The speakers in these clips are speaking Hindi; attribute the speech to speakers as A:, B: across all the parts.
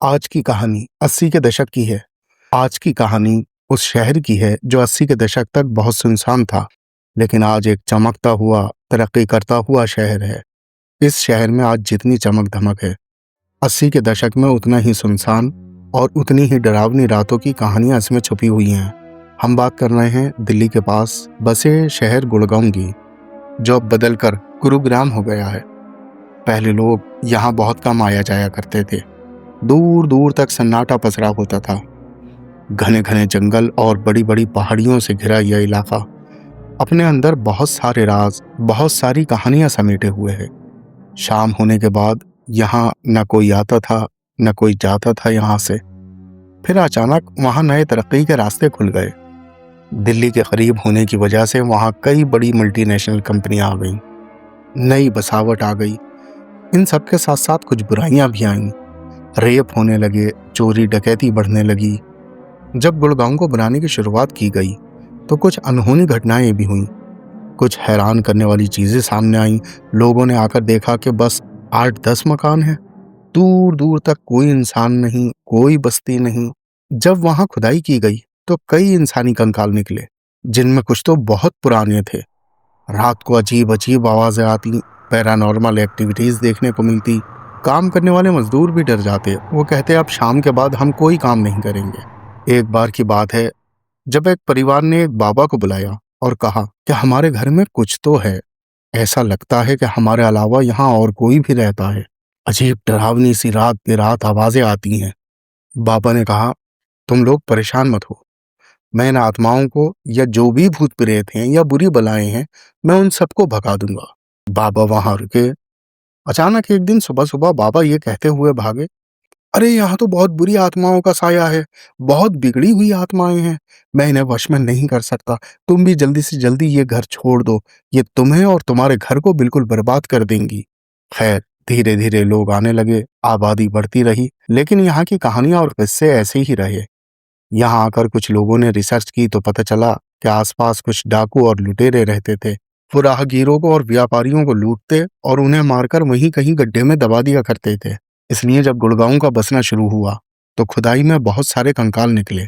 A: आज की कहानी 80 के दशक की है। आज की कहानी उस शहर की है जो 80 के दशक तक बहुत सुनसान था, लेकिन आज एक चमकता हुआ, तरक्की करता हुआ शहर है। इस शहर में आज जितनी चमक धमक है, 80 के दशक में उतना ही सुनसान और उतनी ही डरावनी रातों की कहानियां इसमें छुपी हुई हैं। हम बात कर रहे हैं दिल्ली के पास बसे शहर गुड़गांव की, जो अब बदलकर गुरुग्राम हो गया है। पहले लोग यहाँ बहुत कम आया जाया करते थे। दूर दूर तक सन्नाटा पसरा होता था। घने घने जंगल और बड़ी बड़ी पहाड़ियों से घिरा यह इलाका अपने अंदर बहुत सारे राज, बहुत सारी कहानियां समेटे हुए है। शाम होने के बाद यहाँ न कोई आता था, न कोई जाता था यहाँ से। फिर अचानक वहाँ नए तरक्की के रास्ते खुल गए। दिल्ली के करीब होने की वजह से वहाँ कई बड़ी मल्टीनेशनल कंपनियां आ गईं, नई बसावट आ गई। इन सब के साथ साथ कुछ बुराइयां भी आईं। रेप होने लगे, चोरी डकैती बढ़ने लगी। जब गुड़गांव को बनाने की शुरुआत की गई तो कुछ अनहोनी घटनाएं भी हुईं। कुछ हैरान करने वाली चीजें सामने आईं। लोगों ने आकर देखा कि बस 8-10 मकान हैं, दूर दूर तक कोई इंसान नहीं, कोई बस्ती नहीं। जब वहां खुदाई की गई तो कई इंसानी कंकाल निकले, जिनमें कुछ तो बहुत पुराने थे। रात को अजीब अजीब आवाजें आती, पैरानॉर्मल एक्टिविटीज देखने को मिलती। काम करने वाले मजदूर भी डर जाते। वो कहते अब शाम के बाद हम कोई काम नहीं करेंगे। एक बार की बात है, जब एक परिवार ने एक बाबा को बुलाया और कहा कि हमारे घर में कुछ तो है, ऐसा लगता है कि हमारे अलावा यहाँ और कोई भी रहता है। अजीब डरावनी सी रात बेरात आवाजें आती हैं। बाबा ने कहा, तुम लोग परेशान मत हो, मैं इन आत्माओं को या जो भी भूत प्रेत हैं या बुरी बलाएं हैं, मैं उन सबको भगा दूंगा। बाबा वहां रुके। अचानक एक दिन सुबह सुबह बाबा ये कहते हुए भागे, अरे यहाँ तो बहुत बुरी आत्माओं का साया है, बहुत बिगड़ी हुई आत्माएं हैं, मैं इन्हें वश में नहीं कर सकता। तुम भी जल्दी से जल्दी ये घर छोड़ दो, ये तुम्हें और तुम्हारे घर को बिल्कुल बर्बाद कर देंगी। खैर, धीरे धीरे लोग आने लगे, आबादी बढ़ती रही, लेकिन यहाँ की कहानियां और किस्से ऐसे ही रहे। यहाँ आकर कुछ लोगों ने रिसर्च की तो पता चला कि आसपास कुछ डाकू और लुटेरे रहते थे। वो राहगीरों को और व्यापारियों को लूटते और उन्हें मारकर वहीं कहीं गड्ढे में दबा दिया करते थे। इसलिए जब गुड़गांव का बसना शुरू हुआ तो खुदाई में बहुत सारे कंकाल निकले।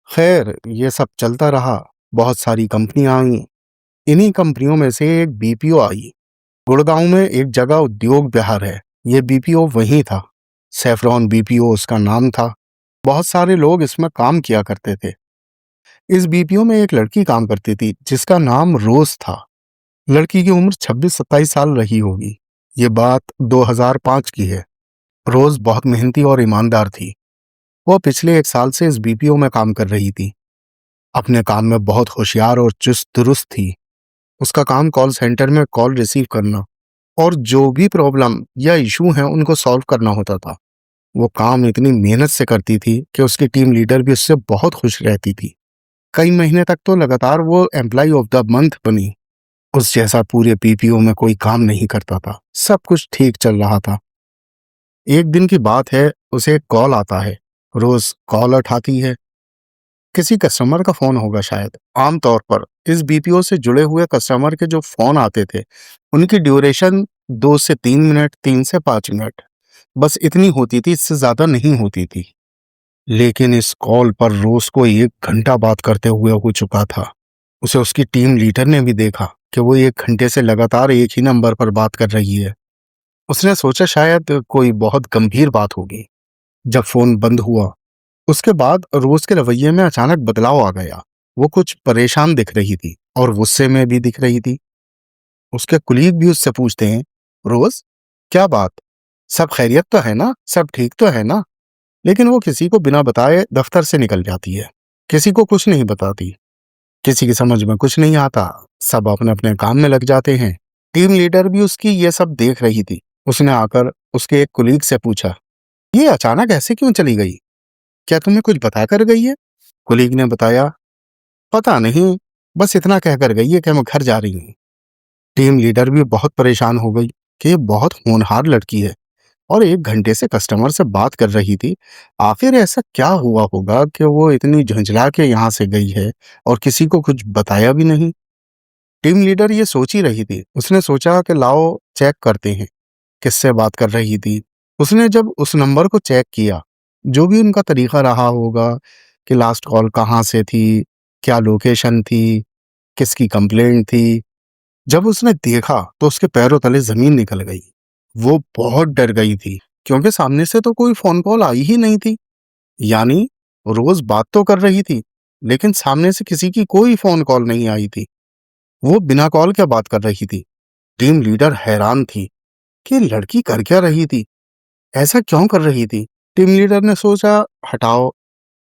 A: खैर, ये सब चलता रहा। बहुत सारी कंपनियां आई। इन्हीं कंपनियों में से एक बीपीओ आई। गुड़गांव में एक जगह उद्योग विहार है, ये बीपीओ वहीं था। सैफरॉन बीपीओ उसका नाम था। बहुत सारे लोग इसमें काम किया करते थे। इस बीपीओ में एक लड़की काम करती थी जिसका नाम रोज था। लड़की की उम्र 26-27 साल रही होगी। ये बात 2005 की है। रोज बहुत मेहनती और ईमानदार थी। वो पिछले 1 साल से इस बीपीओ में काम कर रही थी। अपने काम में बहुत होशियार और चुस्त दुरुस्त थी। उसका काम कॉल सेंटर में कॉल रिसीव करना और जो भी प्रॉब्लम या इशू है उनको सॉल्व करना होता था। वो काम इतनी मेहनत से करती थी कि उसकी टीम लीडर भी उससे बहुत खुश रहती थी। कई महीने तक तो लगातार वो एम्प्लॉय ऑफ द मंथ बनी। उस जैसा पूरे बीपीओ में कोई काम नहीं करता था। सब कुछ ठीक चल रहा था। एक दिन की बात है, उसे एक कॉल आता है। रोज कॉल उठाती है। किसी कस्टमर का फोन होगा शायद। आमतौर पर इस बीपीओ से जुड़े हुए कस्टमर के जो फोन आते थे उनकी ड्यूरेशन 2 से 3 मिनट, 3 से 5 मिनट, बस इतनी होती थी, इससे ज्यादा नहीं होती थी। लेकिन इस कॉल पर रोज को 1 घंटा बात करते हुए हो चुका था। उसे उसकी टीम लीडर ने भी देखा कि वो 1 घंटे से लगातार एक ही नंबर पर बात कर रही है। उसने सोचा शायद कोई बहुत गंभीर बात होगी। जब फोन बंद हुआ उसके बाद रोज के रवैये में अचानक बदलाव आ गया। वो कुछ परेशान दिख रही थी और गुस्से में भी दिख रही थी। उसके कुलीग भी उससे पूछते हैं, रोज क्या बात, सब खैरियत तो है ना, सब ठीक तो है ना? लेकिन वो किसी को बिना बताए दफ्तर से निकल जाती है। किसी को कुछ नहीं बताती। किसी की समझ में कुछ नहीं आता। सब अपने अपने काम में लग जाते हैं। टीम लीडर भी उसकी ये सब देख रही थी। उसने आकर उसके एक कुलीग से पूछा, ये अचानक ऐसे क्यों चली गई? क्या तुम्हें कुछ बता कर गई है? कुलीग ने बताया, पता नहीं, बस इतना कहकर गई है कि मैं घर जा रही हूँ। टीम लीडर भी बहुत परेशान हो गई कि ये बहुत होनहार लड़की है और 1 घंटे से कस्टमर से बात कर रही थी। आखिर ऐसा क्या हुआ होगा कि वो इतनी झुंझला के यहाँ से गई है और किसी को कुछ बताया भी नहीं। टीम लीडर ये सोच ही रही थी। उसने सोचा कि लाओ चेक करते हैं किससे बात कर रही थी। उसने जब उस नंबर को चेक किया जो भी उनका तरीका रहा होगा कि लास्ट कॉल कहाँ से थी, क्या लोकेशन थी, किसकी कंप्लेंट थी, जब उसने देखा तो उसके पैरों तले जमीन निकल गई। वो बहुत डर गई थी क्योंकि सामने से तो कोई फोन कॉल आई ही नहीं थी। यानी रोज बात तो कर रही थी लेकिन सामने से किसी की कोई फोन कॉल नहीं आई थी। वो बिना कॉल क्या बात कर रही थी। टीम लीडर हैरान थी कि लड़की कर क्या रही थी, ऐसा क्यों कर रही थी। टीम लीडर ने सोचा, हटाओ,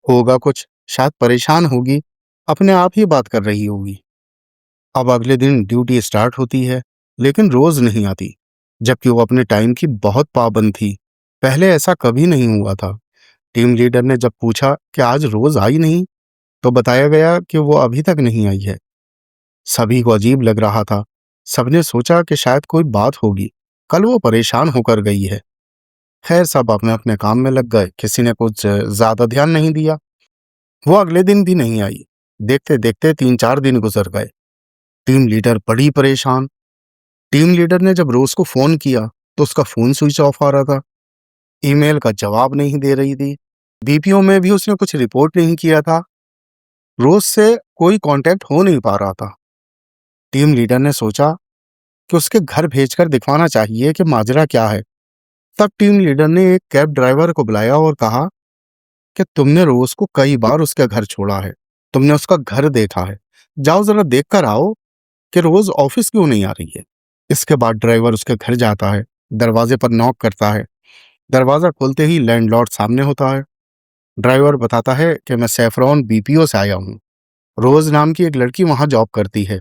A: होगा कुछ, शायद परेशान होगी, अपने आप ही बात कर रही होगी। अब अगले दिन ड्यूटी स्टार्ट होती है लेकिन रोज नहीं आती, जबकि वो अपने टाइम की बहुत पाबंद थी। पहले ऐसा कभी नहीं हुआ था। टीम लीडर ने जब पूछा कि आज रोज आई नहीं, तो बताया गया कि वो अभी तक नहीं आई है। सभी को अजीब लग रहा था। सबने सोचा कि शायद कोई बात होगी, कल वो परेशान होकर गई है। खैर, सब अपने अपने काम में लग गए, किसी ने कुछ ज्यादा ध्यान नहीं दिया। वो अगले दिन भी नहीं आई। देखते देखते 3-4 दिन गुजर गए। टीम लीडर बड़ी परेशान। टीम लीडर ने जब रोज को फोन किया तो उसका फोन स्विच ऑफ आ रहा था, ईमेल का जवाब नहीं दे रही थी, बीपीओ में भी उसने कुछ रिपोर्ट नहीं किया था। रोज से कोई कांटेक्ट हो नहीं पा रहा था। टीम लीडर ने सोचा कि उसके घर भेजकर दिखवाना चाहिए कि माजरा क्या है। तब टीम लीडर ने एक कैब ड्राइवर को बुलाया और कहा कि तुमने रोज को कई बार उसके घर छोड़ा है, तुमने उसका घर देखा है, जाओ जरा देख कर आओ कि रोज ऑफिस क्यों नहीं आ रही है। इसके बाद ड्राइवर उसके घर जाता है, दरवाजे पर नॉक करता है। दरवाजा खोलते ही लैंडलॉर्ड सामने होता है। ड्राइवर बताता है कि मैं सैफरॉन बीपीओ से आया हूँ। रोज नाम की एक लड़की वहां जॉब करती है,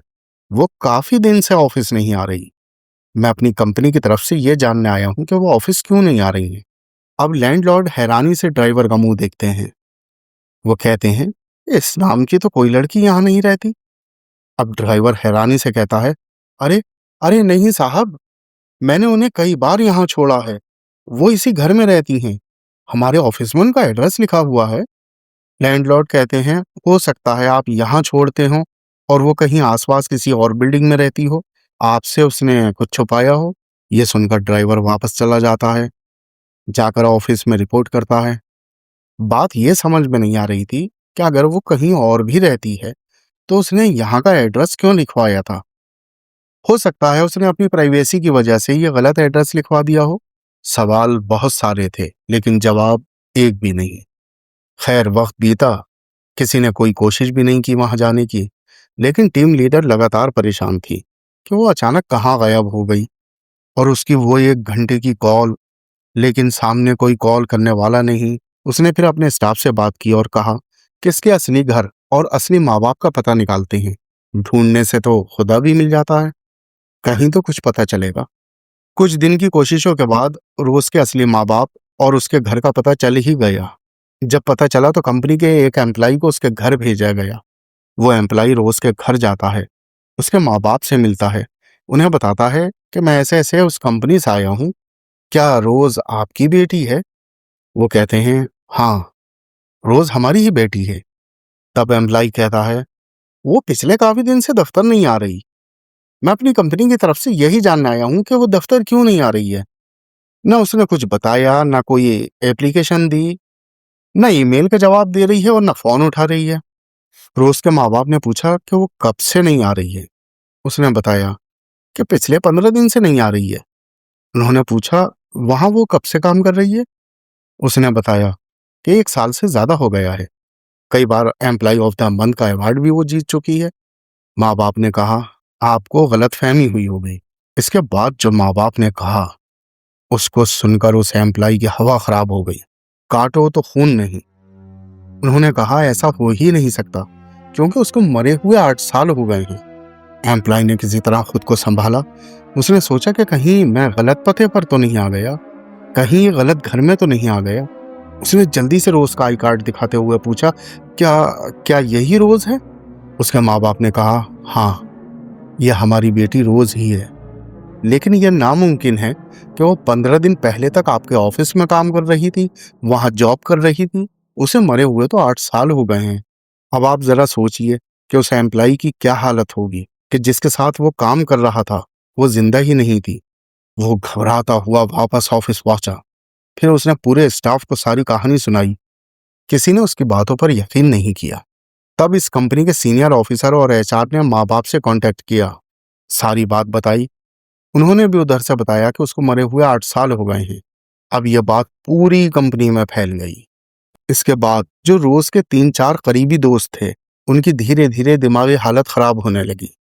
A: वो काफी दिन से ऑफिस नहीं आ रही। मैं अपनी कंपनी की तरफ से ये जानने आया हूँ कि वो ऑफिस क्यों नहीं आ रही है। अब लैंडलॉर्ड हैरानी से ड्राइवर का मुंह देखते हैं। वो कहते हैं, इस नाम की तो कोई लड़की यहाँ नहीं रहती। अब ड्राइवर हैरानी से कहता है, अरे अरे नहीं साहब, मैंने उन्हें कई बार यहाँ छोड़ा है, वो इसी घर में रहती हैं, हमारे ऑफिस में उनका एड्रेस लिखा हुआ है। लैंडलॉर्ड कहते हैं, हो सकता है आप यहाँ छोड़ते हो और वो कहीं आसपास किसी और बिल्डिंग में रहती हो, आपसे उसने कुछ छुपाया हो। ये सुनकर ड्राइवर वापस चला जाता है, जाकर ऑफिस में रिपोर्ट करता है। बात ये समझ में नहीं आ रही थी कि अगर वो कहीं और भी रहती है तो उसने यहाँ का एड्रेस क्यों लिखवाया था। हो सकता है उसने अपनी प्राइवेसी की वजह से ये गलत एड्रेस लिखवा दिया हो। सवाल बहुत सारे थे लेकिन जवाब एक भी नहीं। खैर, वक्त बीता, किसी ने कोई कोशिश भी नहीं की वहां जाने की। लेकिन टीम लीडर लगातार परेशान थी कि वो अचानक कहाँ गायब हो गई। और उसकी वो 1 घंटे की कॉल, लेकिन सामने कोई कॉल करने वाला नहीं। उसने फिर अपने स्टाफ से बात की और कहा कि इसके असली घर और असली माँ बाप का पता निकालते हैं, ढूंढने से तो खुदा भी मिल जाता है, कहीं तो कुछ पता चलेगा। कुछ दिन की कोशिशों के बाद रोज के असली माँ बाप और उसके घर का पता चल ही गया। जब पता चला तो कंपनी के एक एम्प्लाई को उसके घर भेजा गया। वो एम्प्लाई रोज के घर जाता है, उसके माँ बाप से मिलता है, उन्हें बताता है कि मैं ऐसे ऐसे उस कंपनी से आया हूँ, क्या रोज आपकी बेटी है। वो कहते हैं, हाँ, रोज हमारी ही बेटी है। तब एम्प्लाई कहता है, वो पिछले काफी दिन से दफ्तर नहीं आ रही, मैं अपनी कंपनी की तरफ से यही जानने आया हूँ कि वो दफ्तर क्यों नहीं आ रही है। ना उसने कुछ बताया, ना कोई एप्लीकेशन दी, ना ईमेल का जवाब दे रही है और ना फोन उठा रही है। रोज के माँ बाप ने पूछा कि वो कब से नहीं आ रही है। उसने बताया कि पिछले 15 दिन से नहीं आ रही है। उन्होंने पूछा, वहां वो कब से काम कर रही है। उसने बताया कि 1 साल से ज्यादा हो गया है, कई बार एम्प्लॉय ऑफ द मंथ का अवार्ड भी वो जीत चुकी है। माँ बाप ने कहा, आपको गलतफहमी हुई होगी। इसके बाद जो माँ बाप ने कहा, उसको सुनकर उस एम्प्लॉय की हवा खराब हो गई। काटो तो खून नहीं। उन्होंने कहा, ऐसा हो ही नहीं सकता क्योंकि उसको मरे हुए 8 साल हो गए हैं। एम्प्लॉय ने किसी तरह खुद को संभाला। उसने सोचा कि कहीं मैं गलत पते पर तो नहीं आ गया, कहीं ये गलत घर में तो नहीं आ गया। उसने जल्दी से रोज का आई कार्ड दिखाते हुए पूछा, क्या क्या यही रोज है। उसके माँ बाप ने कहा, हाँ, यह हमारी बेटी रोज ही है, लेकिन यह नामुमकिन है कि वो 15 दिन पहले तक आपके ऑफिस में काम कर रही थी, वहां जॉब कर रही थी। उसे मरे हुए तो 8 साल हो गए हैं। अब आप जरा सोचिए कि उस एम्प्लॉय की क्या हालत होगी कि जिसके साथ वो काम कर रहा था वो जिंदा ही नहीं थी। वो घबराता हुआ वापस ऑफिस पहुंचा। फिर उसने पूरे स्टाफ को सारी कहानी सुनाई। किसी ने उसकी बातों पर यकीन नहीं किया। तब इस कंपनी के सीनियर ऑफिसर और एचआर ने माँ बाप से कांटेक्ट किया, सारी बात बताई। उन्होंने भी उधर से बताया कि उसको मरे हुए 8 साल हो गए हैं। अब यह बात पूरी कंपनी में फैल गई। इसके बाद जो रोज के 3-4 करीबी दोस्त थे, उनकी धीरे धीरे दिमागी हालत खराब होने लगी।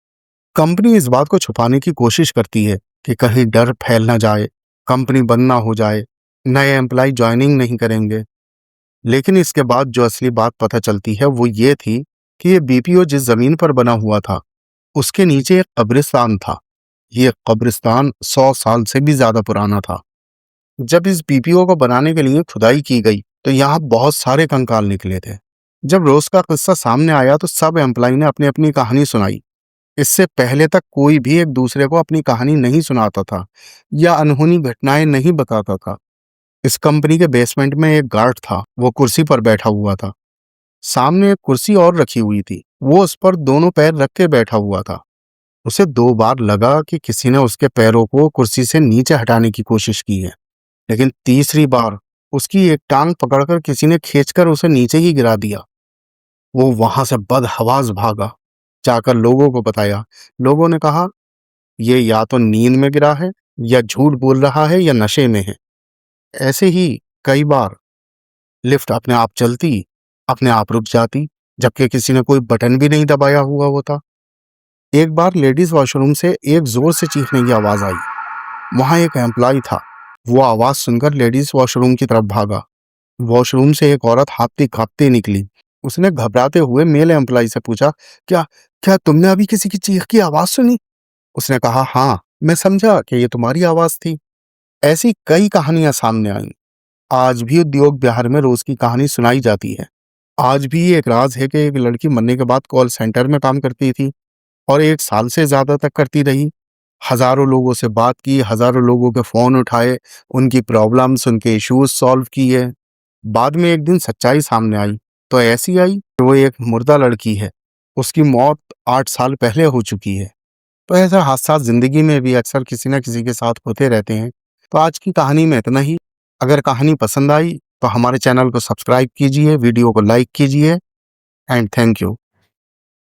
A: कंपनी इस बात को छुपाने की कोशिश करती है कि कहीं डर फैल ना जाए, कंपनी बंद ना हो जाए, नए एम्प्लॉय ज्वाइनिंग नहीं करेंगे। लेकिन इसके बाद जो असली बात पता चलती है वो ये थी कि ये बीपीओ जिस जमीन पर बना हुआ था, उसके नीचे एक कब्रिस्तान था। ये कब्रिस्तान 100 साल से भी ज्यादा पुराना था। जब इस बीपीओ को बनाने के लिए खुदाई की गई तो यहाँ बहुत सारे कंकाल निकले थे। जब रोज का किस्सा सामने आया तो सब एम्प्लॉय ने अपनी अपनी कहानी सुनाई। इससे पहले तक कोई भी एक दूसरे को अपनी कहानी नहीं सुनाता था या अनहोनी घटनाएं नहीं बताता था। इस कंपनी के बेसमेंट में एक गार्ड था, वो कुर्सी पर बैठा हुआ था। सामने एक कुर्सी और रखी हुई थी, वो उस पर दोनों पैर रख के बैठा हुआ था। उसे 2 बार लगा कि किसी ने उसके पैरों को कुर्सी से नीचे हटाने की कोशिश की है, लेकिन तीसरी बार उसकी एक टांग पकड़कर किसी ने खींचकर उसे नीचे ही गिरा दिया। वो वहां से बदहवास भागा, जाकर लोगों को बताया। लोगों ने कहा, ये या तो नींद में गिरा है, या झूठ बोल रहा है, या नशे में है। ऐसे ही कई बार लिफ्ट अपने आप चलती, अपने आप रुक जाती, जबकि किसी ने कोई बटन भी नहीं दबाया हुआ होता। एक बार लेडीज वॉशरूम से एक जोर से चीखने की आवाज आई। वहां एक एम्प्लॉय था। वो आवाज सुनकर लेडीज वॉशरूम की तरफ भागा। वॉशरूम से एक औरत हाथती कांपती निकली। उसने घबराते हुए मेल एम्प्लॉय से पूछा, क्या क्या तुमने अभी किसी की चीख की आवाज सुनी? उसने कहा, हाँ, मैं समझा कि ये तुम्हारी आवाज थी। ऐसी कई कहानियां सामने आई। आज भी उद्योग बिहार में रोज की कहानी सुनाई जाती है। आज भी एक राज है कि एक लड़की मरने के बाद कॉल सेंटर में काम करती थी और 1 साल से ज्यादा तक करती रही। हजारों लोगों से बात की, हजारों लोगों के फोन उठाए, उनकी प्रॉब्लम्स, उनके इश्यूज सॉल्व किए। बाद में एक दिन सच्चाई सामने आई तो ऐसी आई कि वो एक मुर्दा लड़की है। उसकी मौत 8 साल पहले हो चुकी है। तो ऐसे हादसा जिंदगी में भी अक्सर किसी न किसी के साथ होते रहते हैं। तो आज की कहानी में इतना ही। अगर कहानी पसंद आई तो हमारे चैनल को सब्सक्राइब कीजिए, वीडियो को लाइक कीजिए एंड थैंक यू।